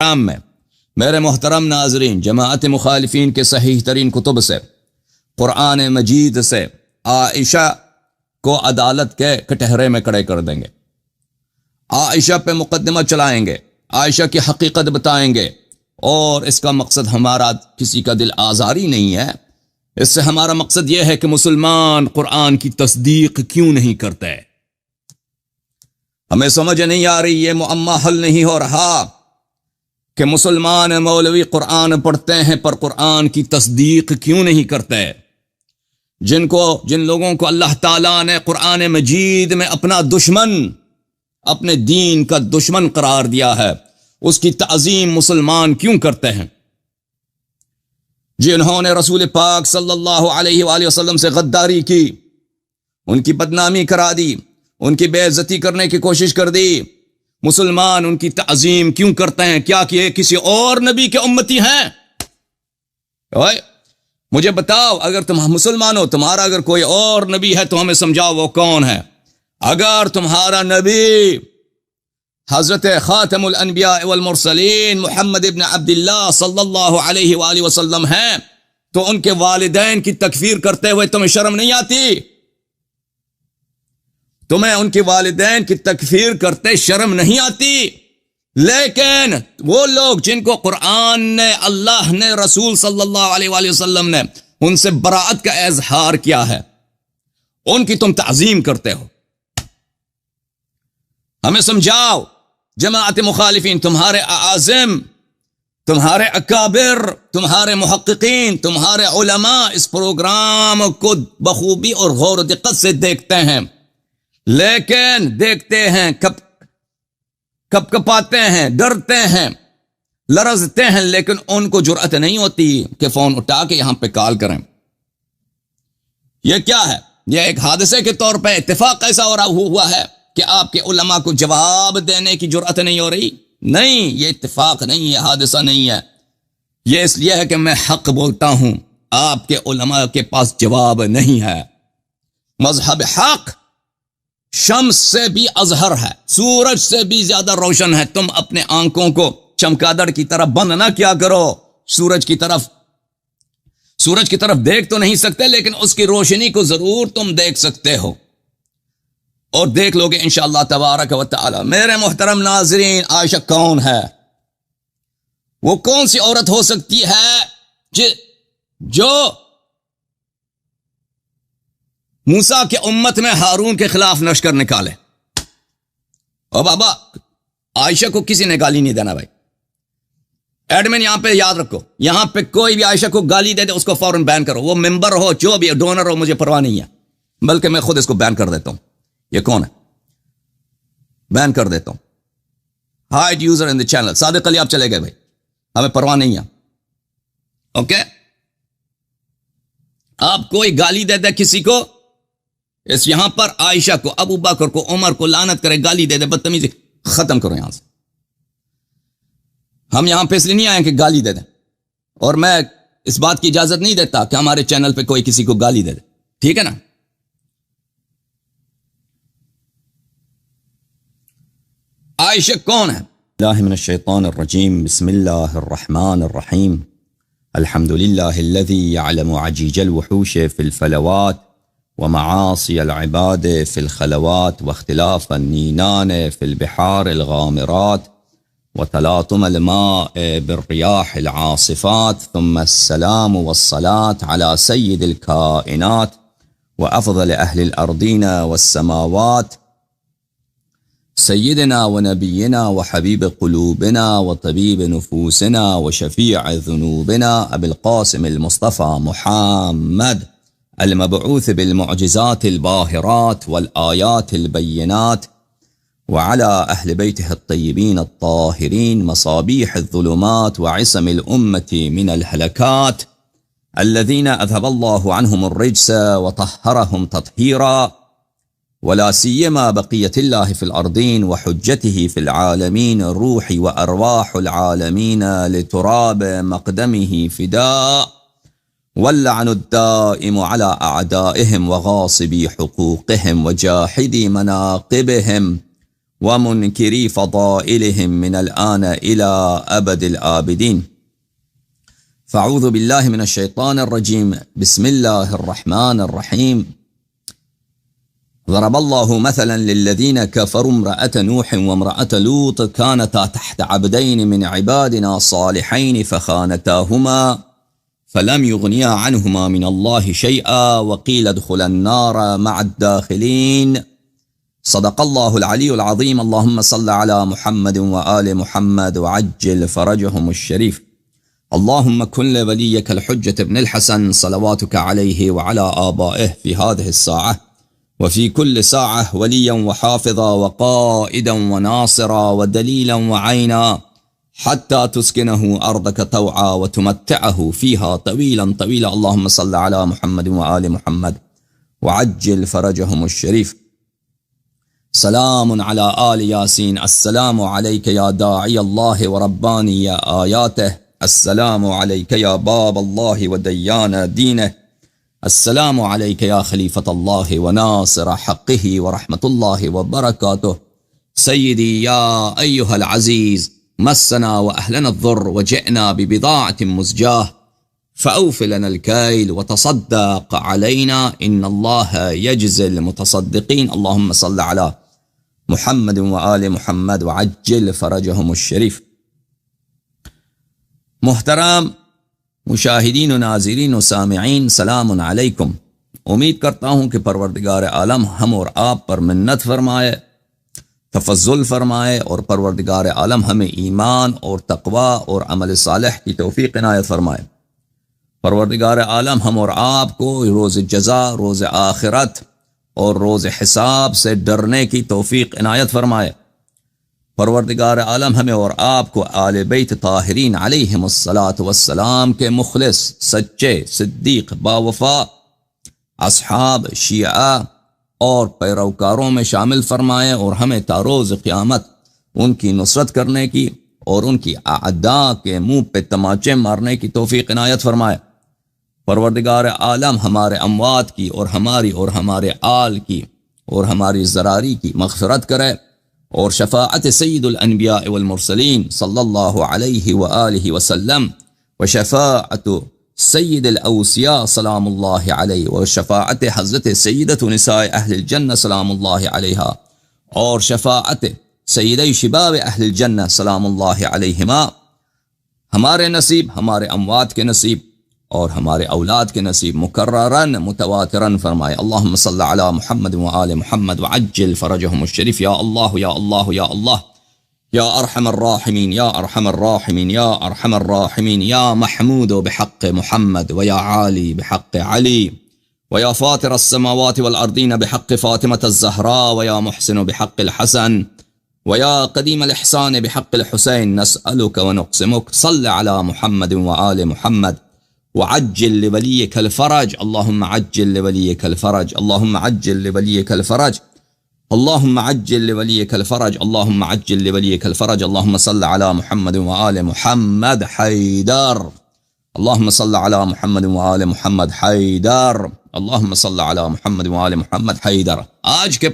عام میں میرے محترم ناظرین، جماعت مخالفین کے صحیح ترین کتب سے، قرآن مجید سے عائشہ کو عدالت کے کٹہرے میں کھڑے کر دیں گے، عائشہ پہ مقدمہ چلائیں گے، عائشہ کی حقیقت بتائیں گے، اور اس کا مقصد ہمارا کسی کا دل آزاری نہیں ہے، اس سے ہمارا مقصد یہ ہے کہ مسلمان قرآن کی تصدیق کیوں نہیں کرتے۔ ہمیں سمجھ نہیں آ رہی، یہ معمہ حل نہیں ہو رہا کہ مسلمان مولوی قرآن پڑھتے ہیں پر قرآن کی تصدیق کیوں نہیں کرتے۔ جن لوگوں کو اللہ تعالیٰ نے قرآن مجید میں اپنا دشمن، اپنے دین کا دشمن قرار دیا ہے، اس کی تعظیم مسلمان کیوں کرتے ہیں؟ جنہوں نے رسول پاک صلی اللہ علیہ وآلہ وسلم سے غداری کی، ان کی بدنامی کرا دی، ان کی بے عزتی کرنے کی کوشش کر دی، مسلمان ان کی تعظیم کیوں کرتے ہیں؟ کیا کہ کسی اور نبی کے امتی ہیں؟ مجھے بتاؤ، اگر تم مسلمان ہو، تمہارا اگر کوئی اور نبی ہے تو ہمیں سمجھاؤ وہ کون ہے۔ اگر تمہارا نبی حضرت خاتم الانبیاء والمرسلین محمد ابن عبداللہ صلی اللہ علیہ وآلہ وسلم ہیں تو ان کے والدین کی تکفیر کرتے ہوئے تمہیں شرم نہیں آتی؟ تمہیں ان کے والدین کی تکفیر کرتے شرم نہیں آتی؟ لیکن وہ لوگ جن کو قرآن نے، اللہ نے، رسول صلی اللہ علیہ وآلہ وسلم نے ان سے براءت کا اظہار کیا ہے، ان کی تم تعظیم کرتے ہو۔ ہمیں سمجھاؤ، جماعت مخالفین، تمہارے اعاظم، تمہارے اکابر، تمہارے محققین، تمہارے علماء اس پروگرام کو بخوبی اور غور و دقت سے دیکھتے ہیں، لیکن دیکھتے ہیں کب کپاتے ہیں، ڈرتے ہیں، لرزتے ہیں، لیکن ان کو جرأت نہیں ہوتی کہ فون اٹھا کے یہاں پہ کال کریں۔ یہ کیا ہے؟ یہ ایک حادثے کے طور پہ اتفاق ایسا ہو رہا ہوا ہے کہ آپ کے علماء کو جواب دینے کی جرأت نہیں ہو رہی؟ نہیں، یہ اتفاق نہیں، یہ حادثہ نہیں ہے، یہ اس لیے ہے کہ میں حق بولتا ہوں، آپ کے علماء کے پاس جواب نہیں ہے۔ مذہب حق شمس سے بھی اظہر ہے، سورج سے بھی زیادہ روشن ہے۔ تم اپنے آنکھوں کو چمگادڑ کی طرف بند نہ کیا کرو، سورج کی طرف دیکھ تو نہیں سکتے لیکن اس کی روشنی کو ضرور تم دیکھ سکتے ہو، اور دیکھ لو گے انشاءاللہ تبارک و تعالی۔ میرے محترم ناظرین، عائشہ کون ہے؟ وہ کون سی عورت ہو سکتی ہے جو موسیٰ کے امت میں ہارون کے خلاف لشکر نکالے؟ او بابا، عائشہ کو کسی نے گالی نہیں دینا بھائی۔ ایڈمن یہاں پہ یاد رکھو، یہاں پہ کوئی بھی عائشہ کو گالی دے دے اس کو فوراً بین کرو، وہ ممبر ہو، جو بھی ڈونر ہو، مجھے پرواہ نہیں ہے، بلکہ میں خود اس کو بین کر دیتا ہوں۔ یہ کون ہے؟ بین کر دیتا ہوں۔ Hide user in the channel. Sadiq Ali آپ چلے گئے بھائی، ہمیں پرواہ نہیں ہے، اوکے؟ آپ کوئی گالی دے دے کسی کو، اس یہاں پر عائشہ کو، ابو بکر کو، عمر کو لعنت کرے، گالی دے دے، بدتمیزی، ختم کرو یہاں سے۔ ہم یہاں پہ اس لیے نہیں آئے کہ گالی دے دیں، اور میں اس بات کی اجازت نہیں دیتا کہ ہمارے چینل پہ کوئی کسی کو گالی دے دے، ٹھیک ہے نا؟ عائشہ کون ہے؟ اللہ من الشیطان الرجیم، بسم اللہ الرحمن الرحیم، الحمد للہ الذی یعلم عجیج الوحوش فی الفلوات ومعاصی العباد فی الخلوات واختلاف النینان فی البحار الغامرات وتلاطم الماء بالرياح العاصفات، ثم السلام والصلاة على سيد الكائنات وأفضل أهل الأرضين والسماوات، سيدنا ونبينا وحبيب قلوبنا وطبيب نفوسنا وشفيع ذنوبنا أبي القاسم المصطفى محمد المبعوث بالمعجزات الباهرات والآيات البينات، وعلى أهل بيته الطيبين الطاهرين مصابيح الظلمات وعصم الأمة من الهلكات، الذين أذهب الله عنهم الرجس وطهرهم تطهيرا، ولا سيما بقية الله في الأرضين وحجته في العالمين، الروح وأرواح العالمين لتراب مقدمه فداء، واللعن الدائم على أعدائهم وغاصبي حقوقهم وجاحدي مناقبهم، ومنكري فضائلهم من الآن إلى أبد الآبدين. فأعوذ بالله من الشيطان الرجيم. بسم الله الرحمن الرحيم. ضرب الله مثلا للذين كفروا امرأة نوح وامرأة لوط كانتا تحت عبدين من عبادنا صالحين فخانتاهما فلم يغنيا عنهما من الله شيئا وقيل ادخلا النار مع الداخلين. صدق الله العلي العظيم. اللهم صل على محمد وآل محمد وعجل فرجهم الشريف. اللهم كن لوليك الحجة بن الحسن صلواتك عليه وعلى آبائه في هذه الساعة وفي كل ساعة وليا وحافظا وقائدا وناصرا ودليلا وعينا حتى تسكنه أرضك طوعا وتمتعه فيها طويلا طويلا. اللهم صل على محمد وآل محمد وعجل فرجهم الشريف. سلام على آل ياسين. السلام عليك يا داعي الله ورباني آياته. السلام عليك يا باب الله وديان دينه. السلام عليك يا خليفة الله وناصر حقه ورحمة الله وبركاته. سيدي يا أيها العزيز، مسنا وأهلنا الضر وجئنا ببضاعة مزجاة فأوف لنا الكيل وتصدق علينا إن الله يجزي المتصدقين. اللهم صل على محمد وآل محمد وعجل فرجهم الشريف. محترم مشاہدین و ناظرین و سامعین، سلام علیکم. امید کرتا ہوں کہ پروردگار عالم ہم اور آپ پر منت فرمائے، تفضل فرمائے اور پروردگار عالم ہمیں ایمان اور تقوی اور عمل صالح کی توفیق عنایت فرمائے. پروردگار عالم ہم اور آپ کو روز جزا، روز آخرت اور روز حساب سے ڈرنے کی توفیق عنایت فرمائے. پروردگار عالم ہمیں اور آپ کو آل بیت طاہرین علیہم الصلاۃ والسلام کے مخلص، سچے، صدیق، باوفا اصحاب، شیعہ اور پیروکاروں میں شامل فرمائے اور ہمیں تا روز قیامت ان کی نصرت کرنے کی اور ان کی اعداء کے منہ پہ تماچے مارنے کی توفیق عنایت فرمائے. پروردگار عالم ہمارے اموات کی اور ہماری اور ہمارے آل کی اور ہماری ذراری کی مغفرت کرے اور شفاعت سید الانبیاء والمرسلین صلی اللہ علیہ وآلہ وسلم وشفاعت سید الاوصیاء سلام اللہ علیہ وشفاعت حضرت سیدۃ نساء اہل الجنہ سلام اللہ علیہا اور شفاعت سیدی شباب اہل الجنہ سلام اللہ علیہما ہمارے نصیب، ہمارے اموات کے نصیب اور ہمارے اولاد کے نصیب مکررن متواترن فرمائے. اللہم صل علی محمد وآل محمد وعجل فرجهم الشریف. یا اللہ یا اللہ یا اللہ یا ارحم الراحمین یا ارحم الراحمین یا ارحم الراحمین یا محمود بحق محمد ویا عالی بحق علی ویا فاطر السماوات والارضین بحق فاطمة الزہراء ویا محسن بحق الحسن ویا قدیم الاحسان بحق الحسین. نسألک ونقسمک صل علی محمد وآل محمد وعجل لوليك الفرج. اللهم عجل لوليك الفرج. اللهم عجل لوليك الفرج. اللهم عجل لوليك الفرج. اللهم عجل لوليك الفرج. اللهم صل على محمد وآل محمد حيدر. اللهم صل على محمد وآل محمد حيدر. اللهم صل على محمد وآل محمد حيدر. آج کے